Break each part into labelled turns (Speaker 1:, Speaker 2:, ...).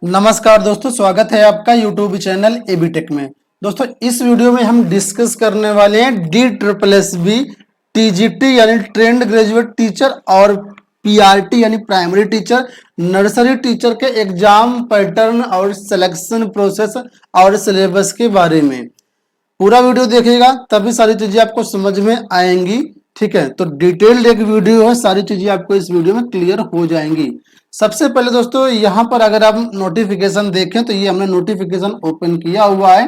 Speaker 1: नमस्कार दोस्तों, स्वागत है आपका यूट्यूब चैनल एबी टेक में। दोस्तों, इस वीडियो में हम डिस्कस करने वाले हैं DSSB TGT यानी ट्रेंड ग्रेजुएट टीचर और PRT यानी प्राइमरी टीचर नर्सरी टीचर के एग्जाम पैटर्न और सिलेक्शन प्रोसेस और सिलेबस के बारे में। पूरा वीडियो देखिएगा तभी सारी चीजें आपको समझ में आएंगी। ठीक है, तो डिटेल्ड एक वीडियो है, सारी चीजें आपको इस वीडियो में क्लियर हो जाएंगी। सबसे पहले दोस्तों, यहाँ पर अगर आप नोटिफिकेशन देखें तो ये हमने नोटिफिकेशन ओपन किया हुआ है।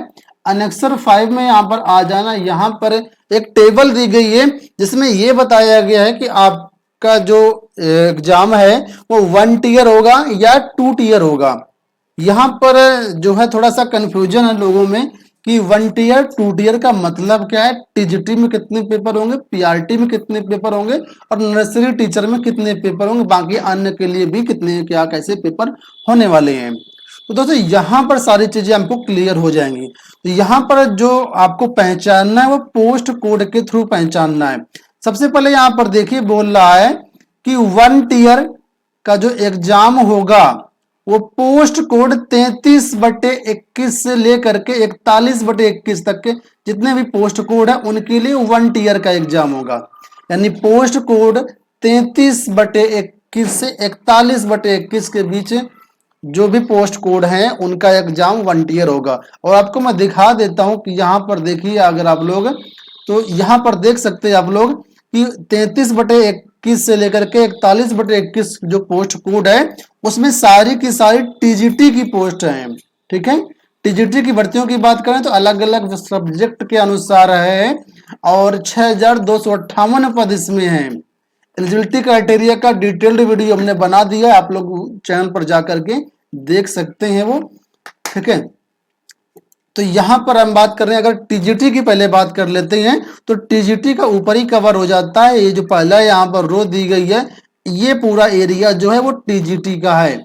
Speaker 1: अनेक्सर 5 में यहाँ पर आ जाना। यहाँ पर एक टेबल दी गई है जिसमें ये बताया गया है कि आपका जो एग्जाम है वो 1 टीयर होगा या 2 टीयर होगा। यहाँ पर जो है थोड़ा सा कंफ्यूजन है लोगों में कि 1 टीयर 2 टीयर का मतलब क्या है, टीजीटी में कितने पेपर होंगे, पीआरटी में कितने पेपर होंगे और नर्सरी टीचर में कितने पेपर होंगे, बाकी अन्य के लिए भी कितने क्या कैसे पेपर होने वाले हैं। तो दोस्तों यहाँ पर सारी चीजें हमको क्लियर हो जाएंगी। तो यहाँ पर जो आपको पहचानना है वो पोस्ट कोड के थ्रू पहचानना है। सबसे पहले यहाँ पर देखिए बोल रहा है कि 1 टीयर का जो एग्जाम होगा वो पोस्ट कोड 33/21 से लेकर के 41/21 तक के जितने भी पोस्ट कोड है उनके लिए 1 टीयर का एग्जाम होगा। यानी पोस्ट कोड 33/21 से 41/21 के बीच जो भी पोस्ट कोड हैं उनका एग्जाम 1 टीयर होगा। और आपको मैं दिखा देता हूं कि यहाँ पर देखिए, अगर आप लोग तो यहाँ पर देख सकते हैं आप लोग कि 33/21 से लेकर के 41/21 जो पोस्ट कोड है उसमें सारी की सारी टीजीटी की पोस्ट है। ठीक है, टीजीटी की भर्तियों की बात करें तो अलग अलग सब्जेक्ट के अनुसार है और 6258 पद इसमें है। एलिजिबिलिटी क्राइटेरिया का डिटेल्ड वीडियो हमने बना दिया है, आप लोग चैनल पर जाकर के देख सकते हैं वो। ठीक है, तो यहां पर हम बात कर रहे हैं, अगर टीजीटी की पहले बात कर लेते हैं तो टीजीटी का ऊपर ही कवर हो जाता है। ये जो पहला यहाँ पर रो दी गई है ये पूरा एरिया जो है वो टीजीटी का है।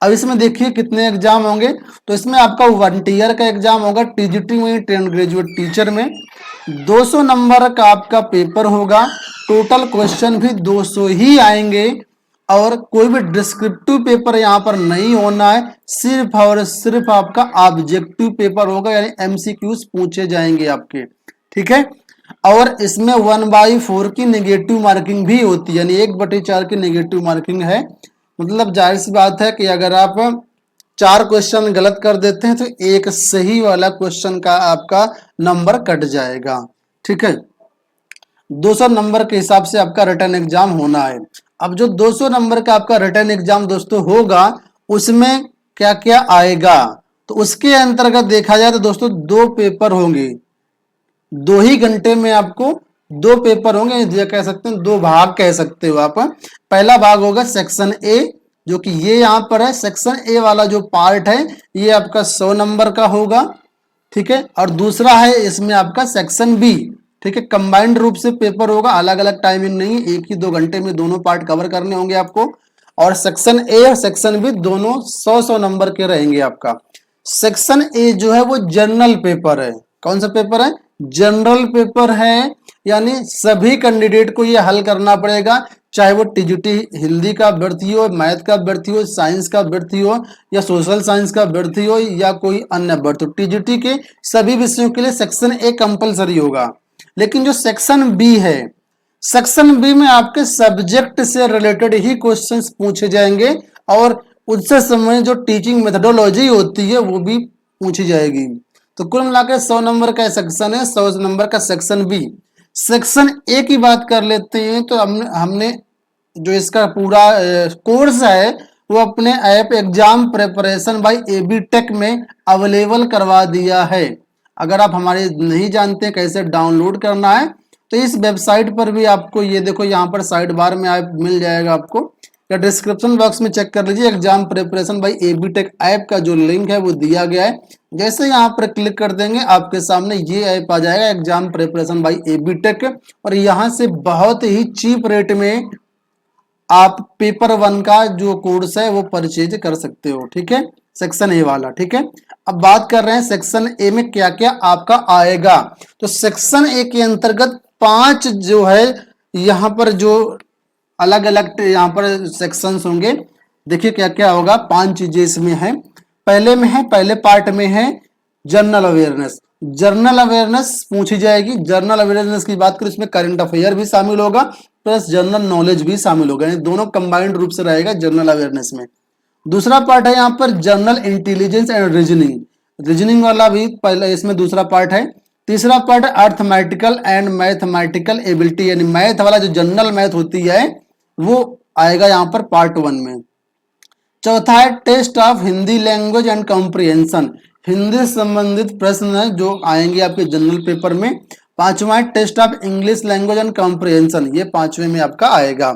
Speaker 1: अब इसमें देखिए कितने एग्जाम होंगे, तो इसमें आपका 1 टीयर का एग्जाम होगा टीजीटी में, ट्रेंड ग्रेजुएट टीचर में 200 नंबर का आपका पेपर होगा। टोटल क्वेश्चन भी 200 ही आएंगे और कोई भी डिस्क्रिप्टिव पेपर यहाँ पर नहीं होना है, सिर्फ और सिर्फ आपका ऑब्जेक्टिव पेपर होगा, यानी एमसीक्यूज पूछे जाएंगे आपके। ठीक है, और इसमें 1/4 की नेगेटिव मार्किंग भी होती है, यानी 1/4 की नेगेटिव मार्किंग है। मतलब जाहिर सी बात है कि अगर आप 4 क्वेश्चन गलत कर देते हैं तो एक सही वाला क्वेश्चन का आपका नंबर कट जाएगा। ठीक है, 200 नंबर के हिसाब से आपका रिटर्न एग्जाम होना है। अब जो 200 नंबर का आपका रिटर्न एग्जाम दोस्तों होगा उसमें क्या क्या आएगा, तो उसके अंतर्गत देखा जाए तो दोस्तों 2 पेपर होंगे। 2 ही घंटे में आपको 2 पेपर होंगे, ये कह सकते हैं 2 भाग कह सकते हो आप। पहला भाग होगा सेक्शन ए, जो कि ये यहाँ पर है। सेक्शन ए वाला जो पार्ट है ये आपका 100 नंबर का होगा। ठीक है, और दूसरा है इसमें आपका सेक्शन बी। ठीक है, कंबाइंड रूप से पेपर होगा, अलग अलग टाइमिंग नहीं, एक ही 2 घंटे में दोनों पार्ट कवर करने होंगे आपको। और सेक्शन ए और सेक्शन बी दोनों 100 नंबर के रहेंगे आपका। सेक्शन ए जो है वो जनरल पेपर है। कौन सा पेपर है? जनरल पेपर है, यानी सभी कैंडिडेट को ये हल करना पड़ेगा, चाहे वो टीजीटी हिंदी का अभ्यर्थी हो, मैथ का अभ्यर्थी हो, साइंस का अभ्यर्थी हो या सोशल साइंस का अभ्यर्थी हो या कोई अन्य अभ्यर्थी हो। टीजीटी के सभी विषयों के लिए सेक्शन ए कंपलसरी होगा। लेकिन जो सेक्शन बी है, सेक्शन बी में आपके सब्जेक्ट से रिलेटेड ही क्वेश्चंस पूछे जाएंगे और उससे संबंधित जो टीचिंग मेथडोलॉजी होती है वो भी पूछी जाएगी। तो कुल मिलाकर 100 नंबर का सेक्शन है, 100 नंबर का सेक्शन बी। सेक्शन ए की बात कर लेते हैं तो हमने जो इसका पूरा कोर्स है वो अपने app exam preparation by AB tech में अवेलेबल करवा दिया है। अगर आप हमारे नहीं जानते कैसे डाउनलोड करना है तो इस वेबसाइट पर भी आपको ये देखो यहाँ पर साइड बार में आप मिल जाएगा आपको, या डिस्क्रिप्शन बॉक्स में चेक कर लीजिए। Exam preparation by AB tech app का जो लिंक है वो दिया गया है। जैसे यहाँ पर क्लिक कर देंगे आपके सामने ये ऐप आ जाएगा, exam preparation by AB tech, और यहाँ से बहुत ही चीप रेट में आप पेपर 1 का जो कोर्स है वो परचेज कर सकते हो। ठीक है, सेक्शन ए वाला। ठीक है, अब बात कर रहे हैं सेक्शन ए में क्या क्या आपका आएगा। तो सेक्शन ए के अंतर्गत 5 जो है यहाँ पर जो अलग अलग यहाँ पर सेक्शंस होंगे। देखिए क्या क्या होगा, 5 चीजें इसमें है। पहले में है, पहले पार्ट में है जनरल अवेयरनेस। जनरल अवेयरनेस पूछी जाएगी। जनरल अवेयरनेस की बात करें, इसमें करंट अफेयर भी शामिल होगा प्लस जनरल नॉलेज भी शामिल होगा, यानी दोनों कंबाइंड रूप से रहेगा जनरल अवेयरनेस में। दूसरा पार्ट है यहाँ पर general intelligence and reasoning, reasoning वाला भी पहले इसमें दूसरा पार्ट है। तीसरा पार्ट है अर्थमेटिकल एंड मैथमेटिकल एबिलिटी, यानी मैथ वाला जो जनरल मैथ होती है वो आएगा यहाँ पर पार्ट 1 में। चौथा है test of Hindi language and comprehension, Hindi से संबंधित प्रश्न है जो आएंगे आपके जनरल पेपर में। पांचवा है test of English language and comprehension, ये पांचवें में आपका आएगा।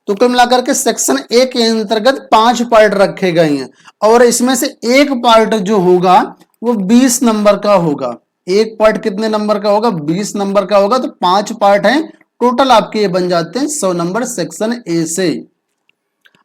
Speaker 1: तो कुल मिलाकर के सेक्शन ए के अंतर्गत 5 पार्ट रखे गए हैं और इसमें से एक पार्ट जो होगा वो 20 नंबर का होगा। एक पार्ट कितने नंबर का होगा? 20 नंबर का होगा। तो 5 पार्ट हैं टोटल, आपके ये बन जाते हैं 100 नंबर सेक्शन ए से।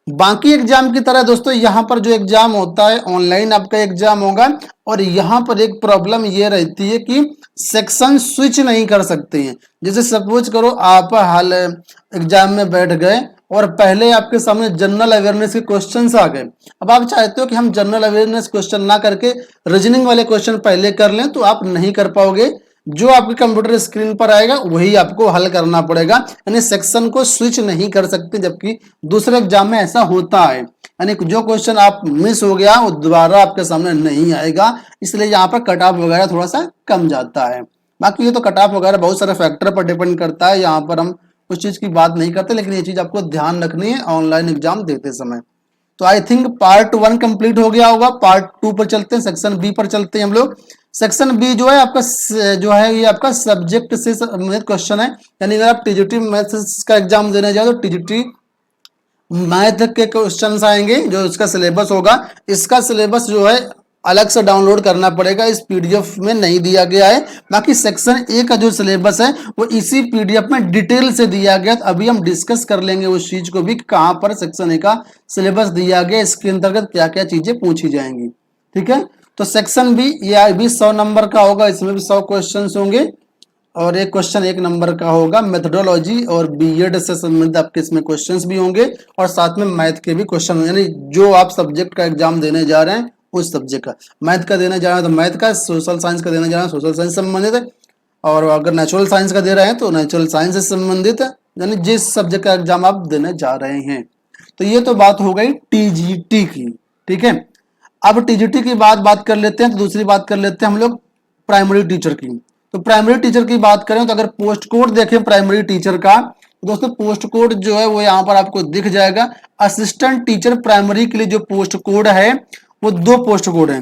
Speaker 1: बाकी एग्जाम की तरह दोस्तों यहाँ पर जो एग्जाम होता है ऑनलाइन आपका एग्जाम होगा, और यहाँ पर एक प्रॉब्लम ये रहती है कि सेक्शन स्विच नहीं कर सकते हैं। जैसे सपोज करो आप हाल एग्जाम में बैठ गए और पहले आपके सामने जनरल अवेयरनेस के क्वेश्चंस आ गए। अब आप चाहते हो कि हम जनरल अवेयरनेस क्वेश्चन ना करके रीजनिंग वाले क्वेश्चन पहले कर लें, तो आप नहीं कर पाओगे। जो आपके कंप्यूटर स्क्रीन पर आएगा वही आपको हल करना पड़ेगा, यानी सेक्शन को स्विच नहीं कर सकते, जबकि दूसरे एग्जाम में ऐसा होता है। यानी जो क्वेश्चन आप मिस हो गया वो दोबारा आपके सामने नहीं आएगा, इसलिए यहाँ पर कट ऑफ वगैरह थोड़ा सा कम जाता है। बाकी ये तो कट ऑफ वगैरह बहुत सारे फैक्टर पर डिपेंड करता है, यहाँ पर हम उस चीज की बात नहीं करते, लेकिन ये चीज आपको ध्यान रखनी है ऑनलाइन एग्जाम देते समय। तो आई थिंक पार्ट 1 कंप्लीट हो गया होगा। पार्ट 2 पर चलते हैं, सेक्शन बी पर चलते हैं हम लोग। सेक्शन बी जो है आपका जो है ये आपका सब्जेक्ट से संबंधित क्वेश्चन है, यानी अगर आप टीजीटी मैथ्स का एग्जाम देने जाओ तो टीजीटी मैथ के क्वेश्चंस आएंगे जो इसका सिलेबस होगा। इसका सिलेबस जो है अलग से डाउनलोड करना पड़ेगा, इस पीडीएफ में नहीं दिया गया है। बाकी सेक्शन ए का जो सिलेबस है वो इसी पीडीएफ में डिटेल से दिया गया। तो अभी हम डिस्कस कर लेंगे उस चीज को भी, कहां पर सेक्शन ए का सिलेबस दिया गया, इसके अंतर्गत क्या क्या चीजें पूछी जाएंगी। ठीक है, तो सेक्शन बी ये भी 100 नंबर का होगा, इसमें भी 100 क्वेश्चन होंगे और एक क्वेश्चन 1 नंबर का होगा। मेथोडोलॉजी और बीएड से संबंधित आपके इसमें क्वेश्चंस भी होंगे और साथ में मैथ के भी क्वेश्चन, यानी जो आप सब्जेक्ट का एग्जाम देने जा रहे हैं उस सब्जेक्ट का, मैथ का देने जा रहे हैं तो मैथ का, सोशल साइंस का देने जा रहे हैं सोशल साइंस से संबंधित है, और अगर नेचुरल साइंस का दे रहे हैं तो नेचुरल साइंस से संबंधित है, यानी जिस सब्जेक्ट का एग्जाम आप देने जा रहे हैं। तो ये तो बात हो गई टीजीटी की। ठीक है, अब टीजीटी की बात कर लेते हैं, तो दूसरी बात कर लेते हैं हम लोग प्राइमरी टीचर की। तो प्राइमरी टीचर की बात करें तो अगर पोस्ट कोड देखें प्राइमरी टीचर का, तो दोस्तों पोस्ट कोड जो है वो यहाँ पर आपको दिख जाएगा। असिस्टेंट टीचर प्राइमरी के लिए जो पोस्ट कोड है वो 2 पोस्ट कोड है।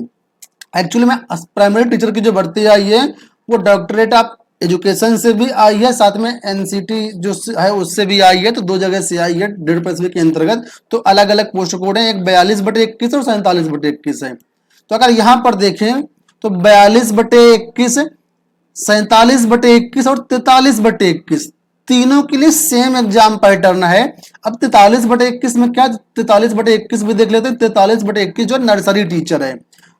Speaker 1: एक्चुअली में प्राइमरी टीचर की जो भर्ती आई है वो डॉक्टरेट ऑफ एजुकेशन से भी आई है, साथ में एनसीटी जो है उससे भी आई है, तो 2 जगह से आई है 1.5% के अंतर्गत। तो अलग अलग पोस्ट कोड है, एक 42/21 और 47/21 है। तो अगर यहाँ पर देखें तो 42/21, 47/21 और 43/21 तीनों के लिए सेम एग्जाम पैटर्न है। अब 43/21 में क्या, 43/21 भी देख लेते हैं। 43/21 जो नर्सरी टीचर है,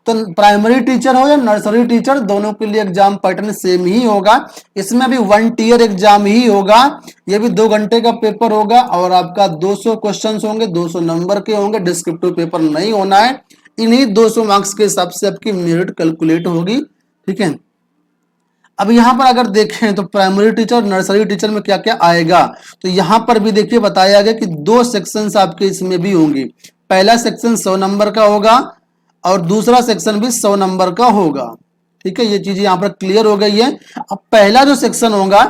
Speaker 1: तो प्राइमरी टीचर हो या नर्सरी टीचर दोनों के लिए एग्जाम पैटर्न सेम ही होगा। इसमें भी 1 टियर एग्जाम ही होगा, ये भी 2 घंटे का पेपर होगा और आपका 200 क्वेश्चन होंगे, 200 नंबर के होंगे, डिस्क्रिप्टिव पेपर नहीं होना है। इन्हीं 200 मार्क्स के हिसाब से आपकी मेरिट कैलकुलेट होगी। ठीक है, अब यहाँ पर अगर देखें तो प्राइमरी टीचर और नर्सरी टीचर में क्या क्या आएगा, तो यहाँ पर भी देखिए बताया गया कि 2 सेक्शंस आपके इसमें भी होंगे। पहला सेक्शन 100 नंबर का होगा और दूसरा सेक्शन भी 100 नंबर का होगा। ठीक है, ये चीज यहाँ पर क्लियर हो गई है। अब पहला जो सेक्शन होगा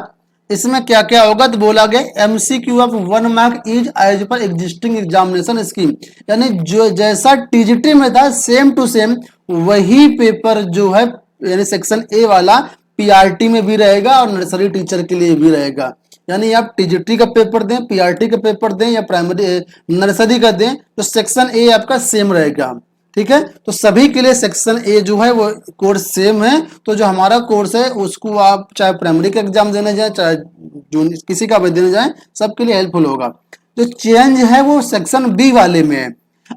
Speaker 1: इसमें क्या क्या होगा, तो बोला गया MCQ of 1 mark is as per existing examination scheme, यानी जो जैसा टीजीटी में था सेम टू सेम वही पेपर जो है, यानी सेक्शन ए वाला पीआरटी में भी रहेगा और नर्सरी टीचर के लिए भी रहेगा। यानी आप टीजीटी का पेपर दें, पीआरटी का पेपर दें या प्राइमरी नर्सरी का दें, तो सेक्शन ए आपका सेम रहेगा। ठीक है, तो सभी के लिए सेक्शन ए जो है वो कोर्स सेम है। तो जो हमारा कोर्स है उसको आप चाहे प्राइमरी का एग्जाम देने जाए चाहे किसी का भी देने जाए, सबके लिए हेल्पफुल होगा। जो चेंज है वो सेक्शन बी वाले में है।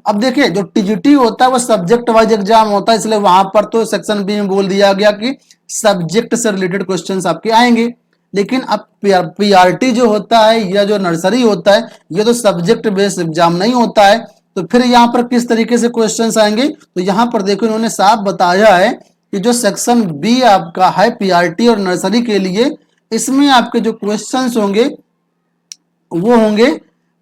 Speaker 1: अब देखिए जो टीजीटी होता है वो सब्जेक्ट वाइज एग्जाम होता है, इसलिए वहां पर तो सेक्शन बी में बोल दिया गया कि सब्जेक्ट से रिलेटेड क्वेश्चंस आपके आएंगे। लेकिन अब पीआरटी जो होता है या जो नर्सरी होता है ये तो सब्जेक्ट बेस्ड एग्जाम नहीं होता है, तो फिर यहाँ पर किस तरीके से क्वेश्चंस आएंगे, तो यहाँ पर देखो इन्होंने साफ बताया है कि जो सेक्शन बी आपका है पीआरटी और नर्सरी के लिए, इसमें आपके जो क्वेश्चंस होंगे वो होंगे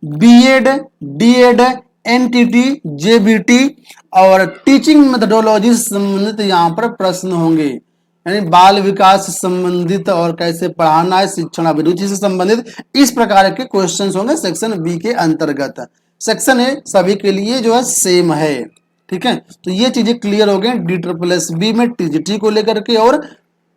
Speaker 1: बीएड, डीएड, एनटीटी, जेबीटी और टीचिंग मेथडोलॉजी से संबंधित यहाँ पर प्रश्न होंगे, यानी बाल विकास से संबंधित और कैसे पढ़ाना है, शिक्षण अभिरुचि से संबंधित इस प्रकार के क्वेश्चंस होंगे सेक्शन बी के अंतर्गत। सेक्शन ए सभी के लिए जो है सेम है, ठीक है। तो ये चीजें क्लियर हो गई DSSB में टीजीटी को लेकर के और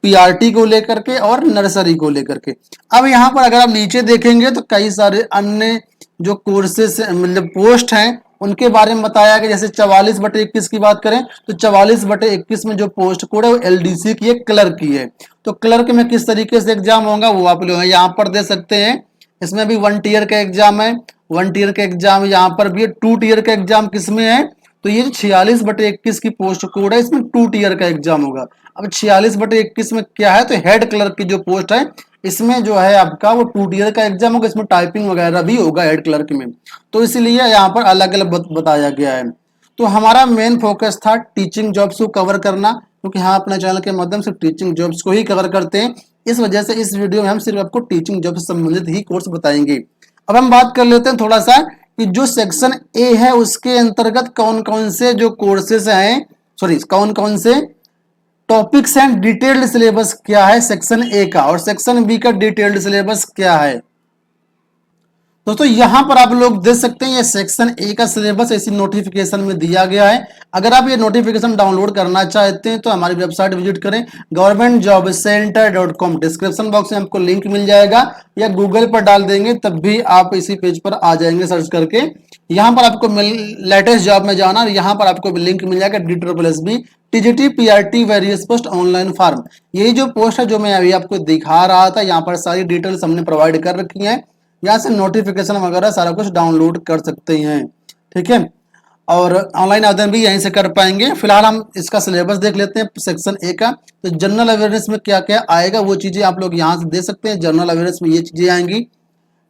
Speaker 1: पीआरटी को लेकर के और नर्सरी को लेकर के। अब यहाँ पर अगर आप नीचे देखेंगे तो कई सारे अन्य जो कोर्सेस मतलब पोस्ट हैं उनके बारे में बताया गया। जैसे 44/21 की बात करें तो 44/21 में जो पोस्ट कोड है वो एलडीसी की है, क्लर्क की है। तो क्लर्क में किस तरीके से एग्जाम होगा वो आप लोग यहाँ पर दे सकते हैं। इसमें भी 1 टीयर का एग्जाम है, 1 टीयर का एग्जाम यहाँ पर भी है। 2 टीयर का एग्जाम किसमें है, तो ये 46/21 की पोस्ट कोड है, इसमें 2 टीयर का एग्जाम होगा। अब 46/21 में क्या है, तो हेड क्लर्क की जो पोस्ट है इसमें जो है आपका वो 2 टीयर का एग्जाम होगा, इसमें टाइपिंग वगैरह भी होगा हेड क्लर्क में। तो इसलिए यहाँ पर अलग अलग बताया गया है। तो हमारा मेन फोकस था टीचिंग जॉब्स को कवर करना, क्योंकि हम अपने चैनल के माध्यम से टीचिंग जॉब्स को ही कवर करते हैं। इस वजह से इस वीडियो में हम सिर्फ आपको टीचिंग जॉब से संबंधित ही कोर्स बताएंगे। अब हम बात कर लेते हैं थोड़ा सा कि जो सेक्शन ए है उसके अंतर्गत कौन कौन से जो कोर्सेज हैं, कौन कौन से टॉपिक्स हैं, डिटेल्ड सिलेबस क्या है सेक्शन ए का और सेक्शन बी का डिटेल्ड सिलेबस क्या है। दोस्तों यहां पर आप लोग देख सकते हैं ये सेक्शन ए का सिलेबस इसी नोटिफिकेशन में दिया गया है। अगर आप ये नोटिफिकेशन डाउनलोड करना चाहते हैं तो हमारी वेबसाइट विजिट करें governmentjobcenter.com। डिस्क्रिप्शन बॉक्स में आपको लिंक मिल जाएगा या गूगल पर डाल देंगे तब भी आप इसी पेज पर आ जाएंगे सर्च करके। यहाँ पर आपको लेटेस्ट जॉब में जाना और यहाँ पर आपको लिंक मिल जाएगा DSSB TGT PRT various post online form. यही जो पोस्ट है जो मैं अभी आपको दिखा रहा था, यहाँ पर सारी डिटेल्स हमने प्रोवाइड कर रखी है। यहाँ से नोटिफिकेशन वगैरह सारा कुछ डाउनलोड कर सकते हैं, ठीक है। और ऑनलाइन आवेदन भी यहीं से कर पाएंगे। फिलहाल हम इसका सिलेबस देख लेते हैं सेक्शन ए का। तो जनरल अवेयरनेस में क्या क्या आएगा वो चीजें आप लोग यहाँ से दे सकते हैं। जनरल अवेयरनेस में ये चीजें आएंगी,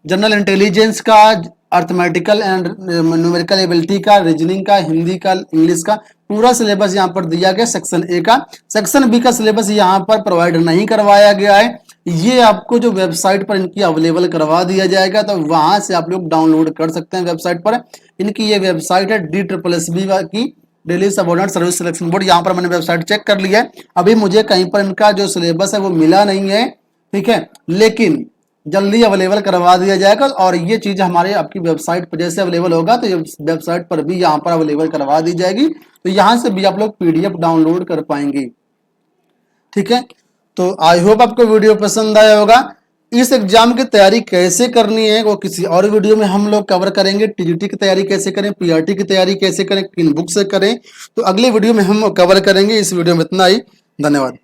Speaker 1: जनरल इंटेलिजेंस का, अर्थमेटिकल एंड न्यूमेरिकल एबिलिटी का, रीजनिंग का, हिंदी का, इंग्लिश का पूरा सिलेबस यहाँ पर दिया गया सेक्शन ए का। सेक्शन बी का सिलेबस यहाँ पर प्रोवाइड नहीं करवाया गया है, ये आपको जो वेबसाइट पर इनकी अवेलेबल करवा दिया जाएगा, तो वहां से आप लोग डाउनलोड कर सकते हैं वेबसाइट पर। इनकी ये वेबसाइट है DSSB की, Delhi subordinate service selection board. यहाँ पर मैंने वेबसाइट चेक कर लिया है, अभी मुझे कहीं पर इनका जो सिलेबस है वो मिला नहीं है, ठीक है, लेकिन जल्दी अवेलेबल करवा दिया जाएगा। और ये चीज हमारे आपकी वेबसाइट पर जैसे अवेलेबल होगा तो ये वेबसाइट पर भी यहाँ पर अवेलेबल करवा दी जाएगी, तो यहाँ से भी आप लोग PDF डाउनलोड कर पाएंगे, ठीक है। तो आई होप आपको वीडियो पसंद आया होगा। इस एग्जाम की तैयारी कैसे करनी है वो किसी और वीडियो में हम लोग कवर करेंगे। टीजीटी की तैयारी कैसे करें, पीआरटी की तैयारी कैसे करें, किन बुक से करें, तो अगले वीडियो में हम कवर करेंगे। इस वीडियो में इतना ही, धन्यवाद।